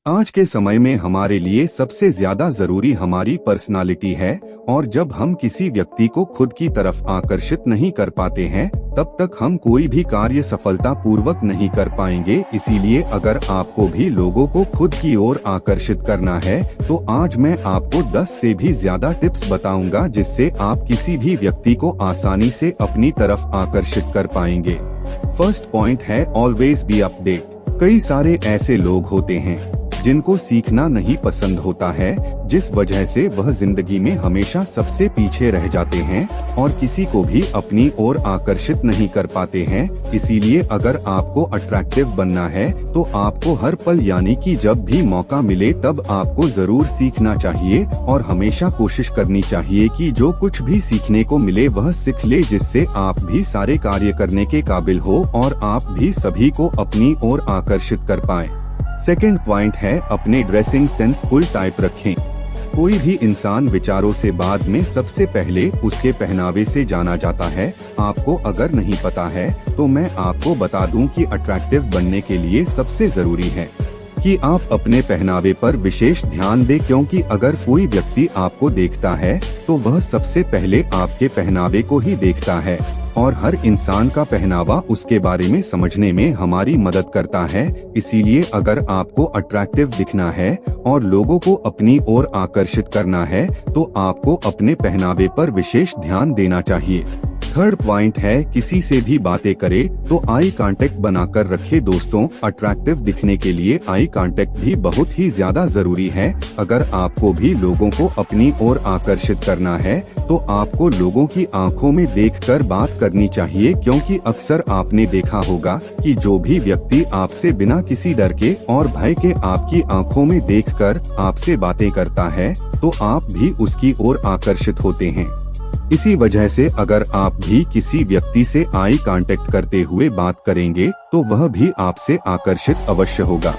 आज के समय में हमारे लिए सबसे ज्यादा जरूरी हमारी पर्सनालिटी है और जब हम किसी व्यक्ति को खुद की तरफ आकर्षित नहीं कर पाते हैं तब तक हम कोई भी कार्य सफलता पूर्वक नहीं कर पाएंगे। इसीलिए अगर आपको भी लोगों को खुद की ओर आकर्षित करना है तो आज मैं आपको 10 से भी ज्यादा टिप्स बताऊंगा जिससे आप किसी भी व्यक्ति को आसानी से अपनी तरफ आकर्षित कर पाएंगे। फर्स्ट पॉइंट है ऑलवेज बी अपडेट। कई सारे ऐसे लोग होते हैं जिनको सीखना नहीं पसंद होता है, जिस वजह से वह जिंदगी में हमेशा सबसे पीछे रह जाते हैं और किसी को भी अपनी ओर आकर्षित नहीं कर पाते हैं। इसीलिए अगर आपको अट्रैक्टिव बनना है तो आपको हर पल यानी कि जब भी मौका मिले तब आपको जरूर सीखना चाहिए और हमेशा कोशिश करनी चाहिए कि जो कुछ भी सीखने को मिले वह सीख ले, जिससे आप भी सारे कार्य करने के काबिल हो और आप भी सभी को अपनी ओर आकर्षित कर पाएं। सेकेंड पॉइंट है अपने ड्रेसिंग सेंस फुल टाइप रखें। कोई भी इंसान विचारों से बाद में सबसे पहले उसके पहनावे से जाना जाता है। आपको अगर नहीं पता है तो मैं आपको बता दूं कि अट्रैक्टिव बनने के लिए सबसे जरूरी है कि आप अपने पहनावे पर विशेष ध्यान दें, क्योंकि अगर कोई व्यक्ति आपको देखता है तो वह सबसे पहले आपके पहनावे को ही देखता है और हर इंसान का पहनावा उसके बारे में समझने में हमारी मदद करता है। इसीलिए अगर आपको अट्रैक्टिव दिखना है और लोगों को अपनी ओर आकर्षित करना है तो आपको अपने पहनावे पर विशेष ध्यान देना चाहिए। थर्ड पॉइंट है किसी से भी बातें करे तो आई कांटेक्ट बनाकर रखे। दोस्तों, अट्रैक्टिव दिखने के लिए आई कांटेक्ट भी बहुत ही ज्यादा जरूरी है। अगर आपको भी लोगों को अपनी ओर आकर्षित करना है तो आपको लोगों की आंखों में देखकर बात करनी चाहिए, क्योंकि अक्सर आपने देखा होगा कि जो भी व्यक्ति आपसे बिना किसी डर के और भय के आपकी आंखों में देखकर आपसे बातें करता है तो आप भी उसकी ओर आकर्षित होते हैं। इसी वजह से अगर आप भी किसी व्यक्ति से आई कांटेक्ट करते हुए बात करेंगे तो वह भी आपसे आकर्षित अवश्य होगा।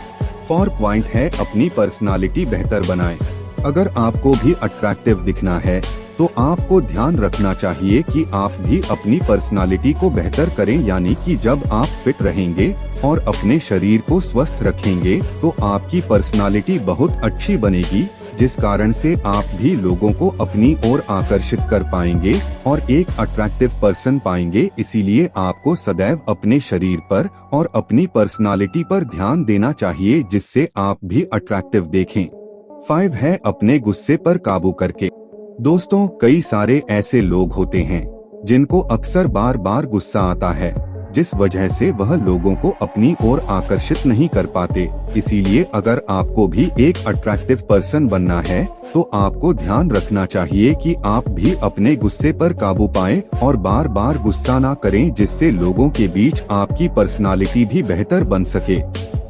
फोर्थ पॉइंट है अपनी पर्सनालिटी बेहतर बनाएं। अगर आपको भी अट्रैक्टिव दिखना है तो आपको ध्यान रखना चाहिए कि आप भी अपनी पर्सनालिटी को बेहतर करें, यानी कि जब आप फिट रहेंगे और अपने शरीर को स्वस्थ रखेंगे तो आपकी पर्सनालिटी बहुत अच्छी बनेगी, जिस कारण से आप भी लोगों को अपनी ओर आकर्षित कर पाएंगे और एक अट्रैक्टिव पर्सन पाएंगे। इसीलिए आपको सदैव अपने शरीर पर और अपनी पर्सनालिटी पर ध्यान देना चाहिए, जिससे आप भी अट्रैक्टिव देखें। 5 है अपने गुस्से पर काबू करके। दोस्तों, कई सारे ऐसे लोग होते हैं जिनको अक्सर बार बार गुस्सा आता है, जिस वजह से वह लोगों को अपनी ओर आकर्षित नहीं कर पाते। इसीलिए अगर आपको भी एक अट्रैक्टिव पर्सन बनना है तो आपको ध्यान रखना चाहिए कि आप भी अपने गुस्से पर काबू पाएं और बार बार गुस्सा ना करें, जिससे लोगों के बीच आपकी पर्सनालिटी भी बेहतर बन सके।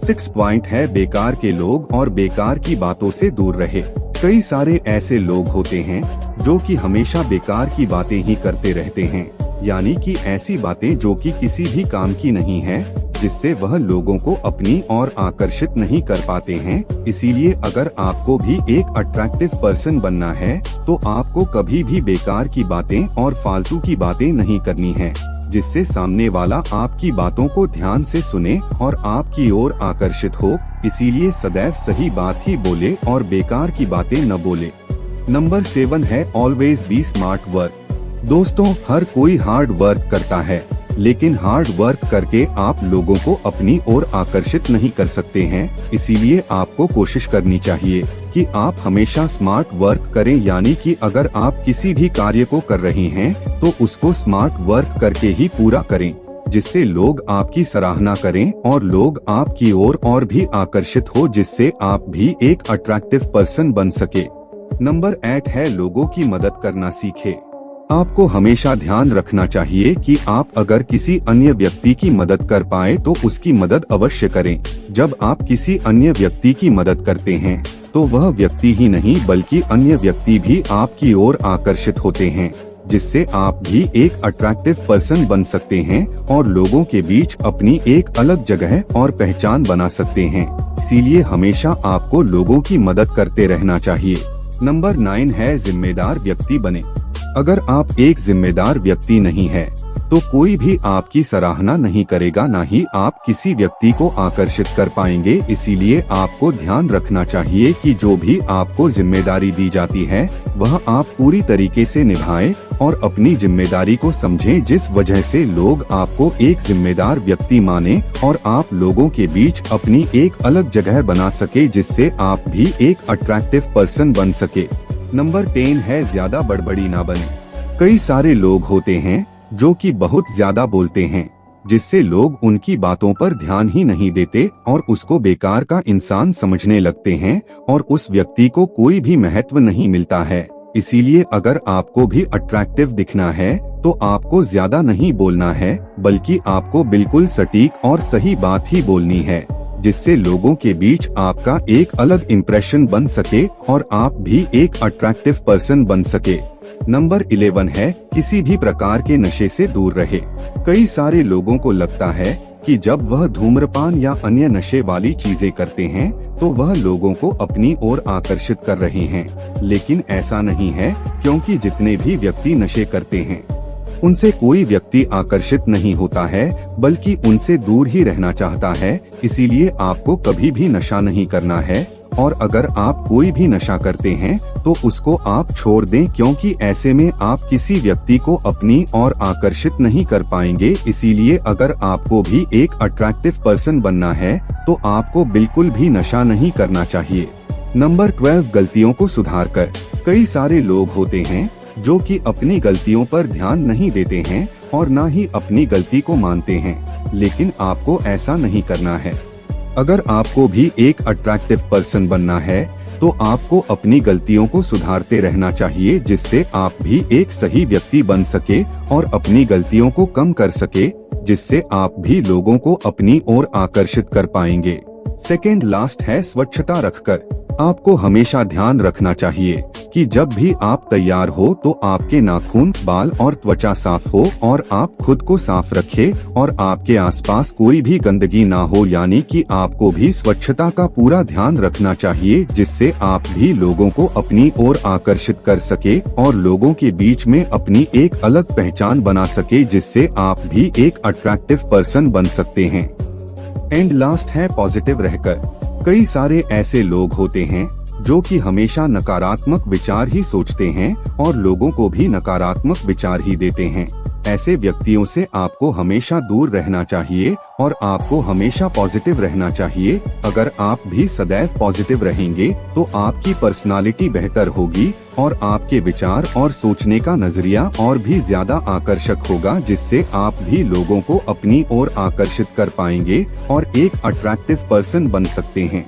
6 पॉइंट है बेकार के लोग और बेकार की बातों से दूर रहे। कई सारे ऐसे लोग होते हैं जो कि हमेशा बेकार की बातें ही करते रहते हैं, यानी कि ऐसी बातें जो कि किसी भी काम की नहीं है, जिससे वह लोगों को अपनी ओर आकर्षित नहीं कर पाते हैं। इसीलिए अगर आपको भी एक अट्रैक्टिव पर्सन बनना है तो आपको कभी भी बेकार की बातें और फालतू की बातें नहीं करनी है, जिससे सामने वाला आपकी बातों को ध्यान से सुने और आपकी ओर आकर्षित हो। इसीलिए सदैव सही बात ही बोले और बेकार की बातें न बोले। नंबर 7 है ऑलवेज बी स्मार्ट वर्क। दोस्तों, हर कोई हार्ड वर्क करता है, लेकिन हार्ड वर्क करके आप लोगों को अपनी ओर आकर्षित नहीं कर सकते हैं। इसीलिए आपको कोशिश करनी चाहिए कि आप हमेशा स्मार्ट वर्क करें, यानी कि अगर आप किसी भी कार्य को कर रहे हैं तो उसको स्मार्ट वर्क करके ही पूरा करें, जिससे लोग आपकी सराहना करें और लोग आपकी ओर और भी आकर्षित हो, जिससे आप भी एक अट्रैक्टिव पर्सन बन सके। नंबर 8 है लोगों की मदद करना सीखे। आपको हमेशा ध्यान रखना चाहिए कि आप अगर किसी अन्य व्यक्ति की मदद कर पाए तो उसकी मदद अवश्य करें। जब आप किसी अन्य व्यक्ति की मदद करते हैं तो वह व्यक्ति ही नहीं बल्कि अन्य व्यक्ति भी आपकी ओर आकर्षित होते हैं, जिससे आप भी एक अट्रैक्टिव पर्सन बन सकते हैं और लोगों के बीच अपनी एक अलग जगह और पहचान बना सकते हैं। इसीलिए हमेशा आपको लोगों की मदद करते रहना चाहिए। नंबर 9 है जिम्मेदार व्यक्ति बने। अगर आप एक जिम्मेदार व्यक्ति नहीं है तो कोई भी आपकी सराहना नहीं करेगा, ना ही आप किसी व्यक्ति को आकर्षित कर पाएंगे। इसीलिए आपको ध्यान रखना चाहिए कि जो भी आपको जिम्मेदारी दी जाती है वह आप पूरी तरीके से निभाएं और अपनी जिम्मेदारी को समझें, जिस वजह से लोग आपको एक जिम्मेदार व्यक्ति माने और आप लोगों के बीच अपनी एक अलग जगह बना सके, जिससे आप भी एक अट्रैक्टिव पर्सन बन सके। नंबर 10 है ज्यादा बड़बड़ी ना बने। कई सारे लोग होते हैं जो कि बहुत ज्यादा बोलते हैं, जिससे लोग उनकी बातों पर ध्यान ही नहीं देते और उसको बेकार का इंसान समझने लगते हैं और उस व्यक्ति को कोई भी महत्व नहीं मिलता है। इसीलिए अगर आपको भी अट्रैक्टिव दिखना है तो आपको ज्यादा नहीं बोलना है, बल्कि आपको बिल्कुल सटीक और सही बात ही बोलनी है, जिससे लोगों के बीच आपका एक अलग इम्प्रेशन बन सके और आप भी एक अट्रैक्टिव पर्सन बन सके। नंबर 11 है किसी भी प्रकार के नशे से दूर रहे। कई सारे लोगों को लगता है कि जब वह धूम्रपान या अन्य नशे वाली चीजें करते हैं तो वह लोगों को अपनी ओर आकर्षित कर रहे हैं, लेकिन ऐसा नहीं है, क्योंकि जितने भी व्यक्ति नशे करते हैं उनसे कोई व्यक्ति आकर्षित नहीं होता है, बल्कि उनसे दूर ही रहना चाहता है। इसीलिए आपको कभी भी नशा नहीं करना है, और अगर आप कोई भी नशा करते हैं तो उसको आप छोड़ दें, क्योंकि ऐसे में आप किसी व्यक्ति को अपनी ओर आकर्षित नहीं कर पाएंगे। इसीलिए अगर आपको भी एक अट्रैक्टिव पर्सन बनना है तो आपको बिल्कुल भी नशा नहीं करना चाहिए। नंबर 12 गलतियों को सुधार कर। कई सारे लोग होते हैं जो कि अपनी गलतियों पर ध्यान नहीं देते हैं और ना ही अपनी गलती को मानते हैं, लेकिन आपको ऐसा नहीं करना है। अगर आपको भी एक अट्रैक्टिव पर्सन बनना है तो आपको अपनी गलतियों को सुधारते रहना चाहिए, जिससे आप भी एक सही व्यक्ति बन सके और अपनी गलतियों को कम कर सके, जिससे आप भी लोगों को अपनी ओर आकर्षित कर पाएंगे। सेकेंड लास्ट है स्वच्छता रखकर। आपको हमेशा ध्यान रखना चाहिए कि जब भी आप तैयार हो तो आपके नाखून, बाल और त्वचा साफ हो और आप खुद को साफ रखें और आपके आसपास कोई भी गंदगी ना हो, यानी कि आपको भी स्वच्छता का पूरा ध्यान रखना चाहिए, जिससे आप भी लोगों को अपनी ओर आकर्षित कर सके और लोगों के बीच में अपनी एक अलग पहचान बना सके, जिससे आप भी एक अट्रैक्टिव पर्सन बन सकते हैं। एंड लास्ट है पॉजिटिव रहकर। कई सारे ऐसे लोग होते हैं जो कि हमेशा नकारात्मक विचार ही सोचते हैं और लोगों को भी नकारात्मक विचार ही देते हैं। ऐसे व्यक्तियों से आपको हमेशा दूर रहना चाहिए और आपको हमेशा पॉजिटिव रहना चाहिए। अगर आप भी सदैव पॉजिटिव रहेंगे तो आपकी पर्सनालिटी बेहतर होगी और आपके विचार और सोचने का नजरिया और भी ज्यादा आकर्षक होगा, जिससे आप भी लोगों को अपनी ओर आकर्षित कर पाएंगे और एक अट्रैक्टिव पर्सन बन सकते हैं।